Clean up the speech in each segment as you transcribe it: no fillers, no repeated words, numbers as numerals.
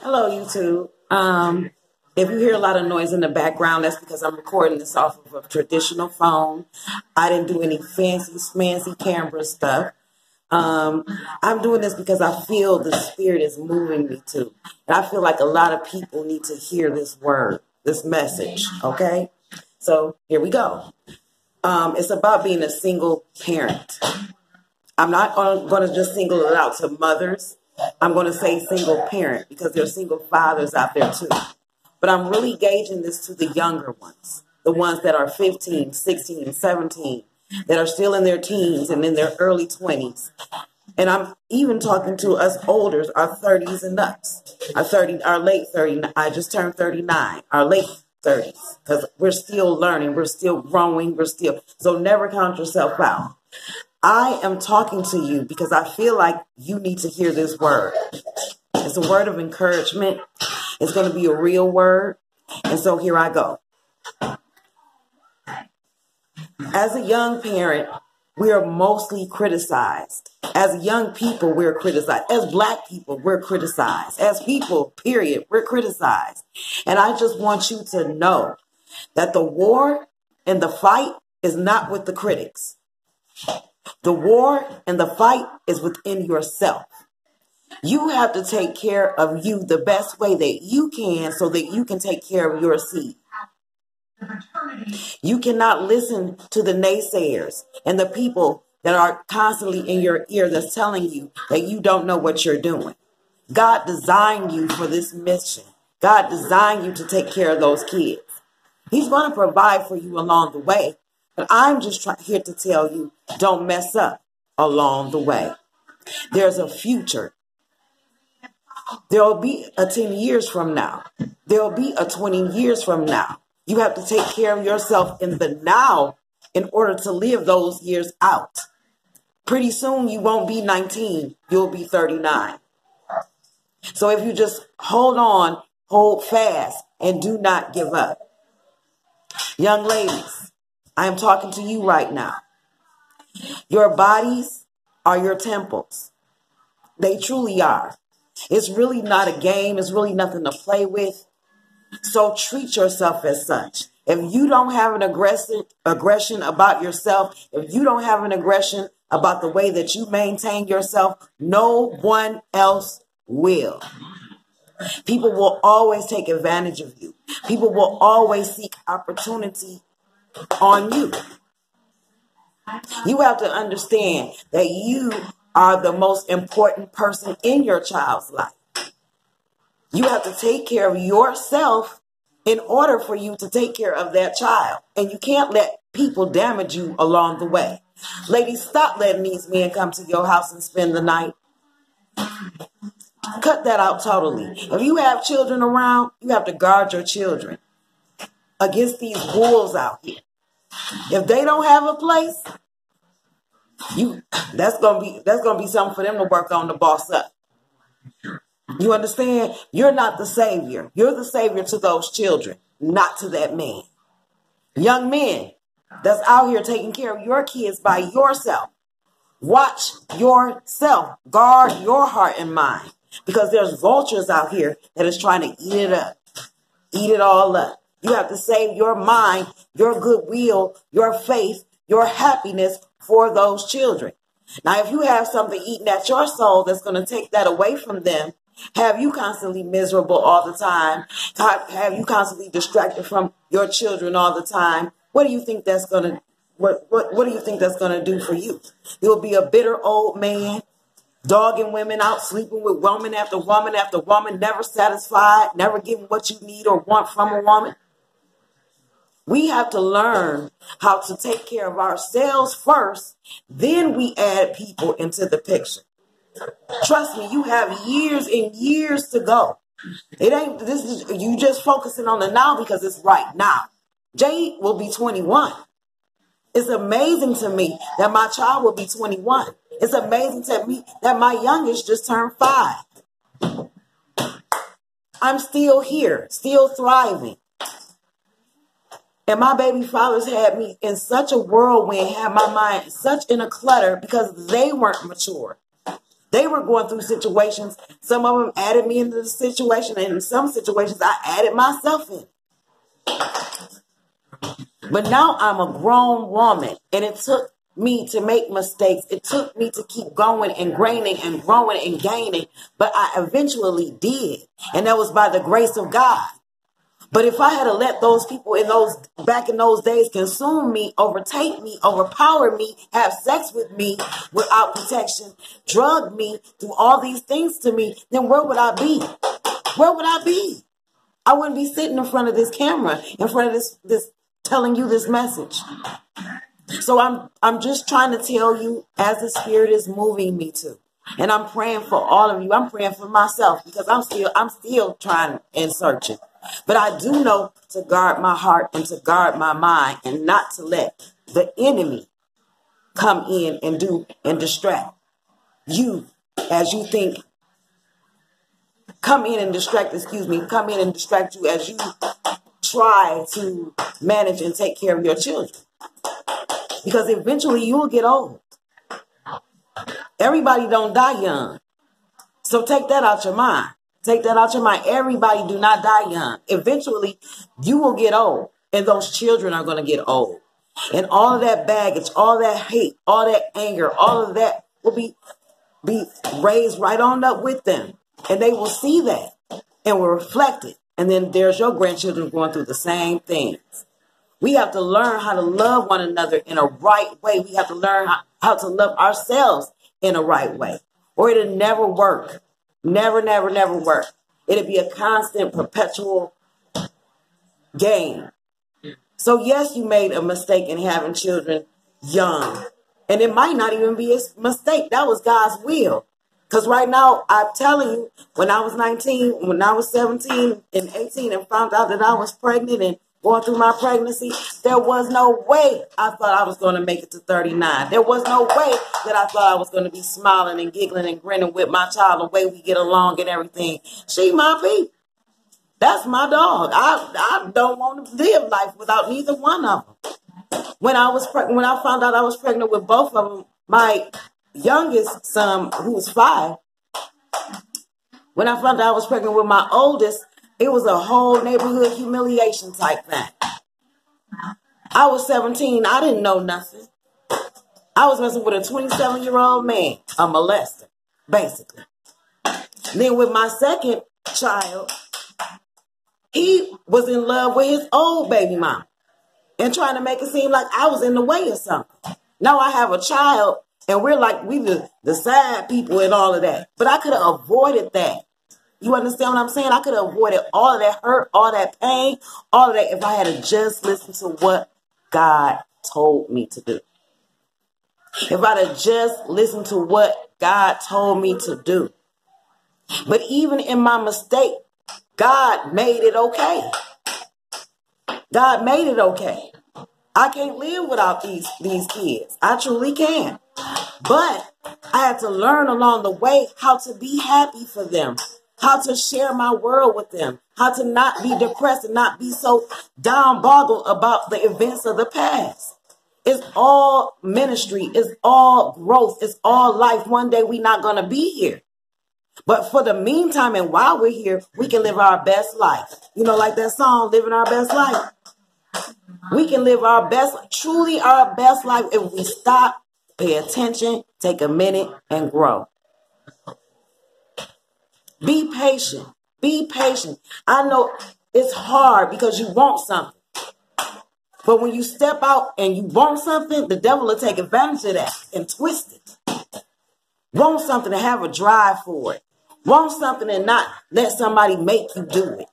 Hello, YouTube. If you hear a lot of noise in the background, that's because I'm recording this off of a traditional phone. I didn't do any fancy camera stuff. I'm doing this because I feel the Spirit is moving me to. And I feel like a lot of people need to hear this word, this message, okay? So here we go. It's about being a single parent. I'm not going to just single it out to mothers. I'm going to say single parent because there are single fathers out there too. But I'm really gauging this to the younger ones, the ones that are 15, 16, 17, that are still in their teens and in their early 20s. And I'm even talking to us olders, our 30s and ups, our late 30s. I just turned 39, our late 30s, because we're still learning, we're still growing, so never count yourself out. I am talking to you because I feel like you need to hear this word. It's a word of encouragement. It's going to be a real word. And so here I go. As a young parent, we are mostly criticized. As young people, we're criticized. As Black people, we're criticized. As people, period, we're criticized. And I just want you to know that the war and the fight is not with the critics. The war and the fight is within yourself. You have to take care of you the best way that you can so that you can take care of your seed. You cannot listen to the naysayers and the people that are constantly in your ear that's telling you that you don't know what you're doing. God designed you for this mission. God designed you to take care of those kids. He's going to provide for you along the way. But I'm just here to tell you, don't mess up along the way. There's a future. There'll be a 10 years from now. There'll be a 20 years from now. You have to take care of yourself in the now in order to live those years out. Pretty soon you won't be 19. You'll be 39. So if you just hold on, hold fast, and do not give up. Young ladies, I am talking to you right now. Your bodies are your temples. They truly are. It's really not a game. It's really nothing to play with. So treat yourself as such. If you don't have an aggression about yourself, if you don't have an aggression about the way that you maintain yourself, no one else will. People will always take advantage of you. People will always seek opportunity on you. You have to understand that you are the most important person in your child's life. You have to take care of yourself in order for you to take care of that child. And you can't let people damage you along the way. Ladies, stop letting these men come to your house and spend the night. Cut that out totally. If you have children around, you have to guard your children against these wolves out here. If they don't have a place, that's gonna be something for them to work on to boss up. You understand? You're not the savior. You're the savior to those children, not to that man. Young men that's out here taking care of your kids by yourself. Watch yourself. Guard your heart and mind. Because there's vultures out here that is trying to eat it up. Eat it all up. You have to save your mind, your goodwill, your faith, your happiness for those children. Now, if you have something eating at your soul that's going to take that away from them, have you constantly miserable all the time, have you constantly distracted from your children all the time, what do you think that's going to what do you think that's going to do for you? You'll be a bitter old man, dogging women out, sleeping with woman after woman, never satisfied, never getting what you need or want from a woman. We have to learn how to take care of ourselves first, then we add people into the picture. Trust me, you have years and years to go. You just focusing on the now because it's right now. Jade will be 21. It's amazing to me that my child will be 21. It's amazing to me that my youngest just turned 5. I'm still here, still thriving. And my baby fathers had me in such a whirlwind, had my mind such in a clutter because they weren't mature. They were going through situations. Some of them added me into the situation, and in some situations I added myself in. But now I'm a grown woman, and it took me to make mistakes. It took me to keep going and graining and growing and gaining, but I eventually did, and that was by the grace of God. But if I had to let those people back in those days consume me, overtake me, overpower me, have sex with me without protection, drug me, do all these things to me, then where would I be? Where would I be? I wouldn't be sitting in front of this camera, in front of this telling you this message. So I'm just trying to tell you as the Spirit is moving me to. And I'm praying for all of you. I'm praying for myself because I'm still trying and searching. But I do know to guard my heart and to guard my mind and not to let the enemy come in and distract you as you think. Come in and distract you as you try to manage and take care of your children. Because eventually you will get old. Everybody don't die young. So take that out your mind. Take that out your mind. Everybody do not die young. Eventually, you will get old. And those children are going to get old. And all of that baggage, all that hate, all that anger, all of that will be raised right on up with them. And they will see that and will reflect it. And then there's your grandchildren going through the same things. We have to learn how to love one another in a right way. We have to learn how to love ourselves in a right way. Or it'll never work. Never, never, never work. It'll be a constant, perpetual game. So yes, you made a mistake in having children young. And it might not even be a mistake. That was God's will. Because right now, I'm telling you, when I was 19, when I was 17 and 18 and found out that I was pregnant and going through my pregnancy, there was no way I thought I was going to make it to 39. There was no way that I thought I was going to be smiling and giggling and grinning with my child the way we get along and everything. She my people. That's my dog. I don't want to live life without neither one of them. When I found out I was pregnant with both of them, my youngest son, who was 5, when I found out I was pregnant with my oldest, it was a whole neighborhood humiliation type thing. I was 17. I didn't know nothing. I was messing with a 27-year-old man, a molester, basically. Then with my second child, he was in love with his old baby mama and trying to make it seem like I was in the way or something. Now I have a child and we the side people and all of that. But I could have avoided that. You understand what I'm saying? I could have avoided all of that hurt, all that pain, all of that if I had just listened to what God told me to do. If I'd have just listened to what God told me to do. But even in my mistake, God made it okay. God made it okay. I can't live without these kids. I truly can. But I had to learn along the way how to be happy for them, how to share my world with them, how to not be depressed and not be so down boggled about the events of the past. It's all ministry. It's all growth. It's all life. One day we're not going to be here. But for the meantime and while we're here, we can live our best life. You know, like that song, Living Our Best Life. We can live our best, truly our best life if we stop, pay attention, take a minute, and grow. Be patient. Be patient. I know it's hard because you want something. But when you step out and you want something, the devil will take advantage of that and twist it. Want something to have a drive for it. Want something and not let somebody make you do it.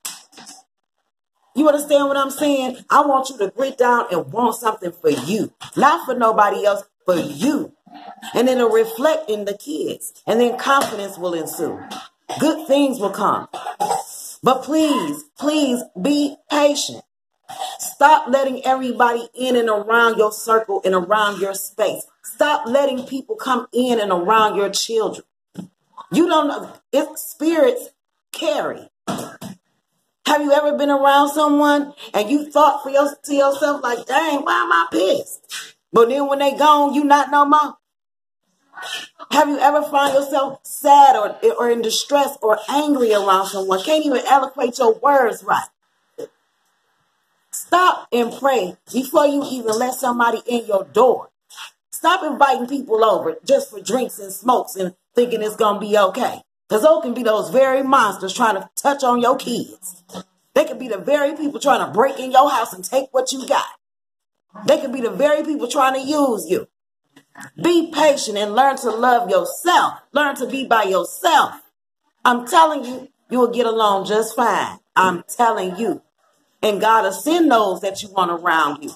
You understand what I'm saying? I want you to grit down and want something for you. Not for nobody else, for you. And then it'll reflect in the kids. And then confidence will ensue. Good things will come. But please, please be patient. Stop letting everybody in and around your circle and around your space. Stop letting people come in and around your children. You don't know. If spirits carry. Have you ever been around someone and you thought to yourself like, dang, why am I pissed? But then when they gone, you not no more. Have you ever found yourself sad or in distress or angry around someone? Can't even eloquate your words right. Stop and pray before you even let somebody in your door. Stop inviting people over just for drinks and smokes and thinking it's going to be okay. Because those can be those very monsters trying to touch on your kids. They could be the very people trying to break in your house and take what you got. They could be the very people trying to use you. Be patient and learn to love yourself. Learn to be by yourself. I'm telling you, you will get along just fine. I'm telling you. And God will send those that you want around you.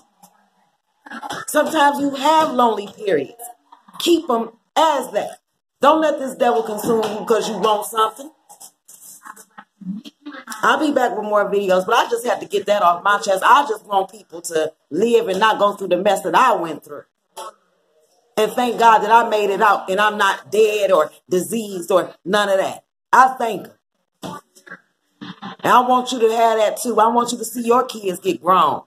Sometimes you have lonely periods. Keep them as that. Don't let this devil consume you because you want something. I'll be back with more videos, but I just had to get that off my chest. I just want people to live and not go through the mess that I went through. And thank God that I made it out and I'm not dead or diseased or none of that. I thank him. And I want you to have that too. I want you to see your kids get grown.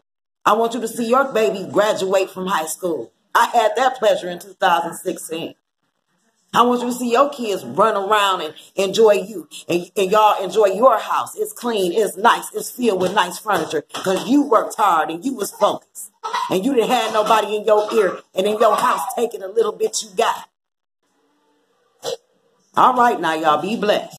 I want you to see your baby graduate from high school. I had that pleasure in 2016. I want you to see your kids run around and enjoy you. And y'all enjoy your house. It's clean. It's nice. It's filled with nice furniture because you worked hard and you was focused. And you didn't have nobody in your ear and in your house taking a little bit you got. All right, now, y'all be blessed.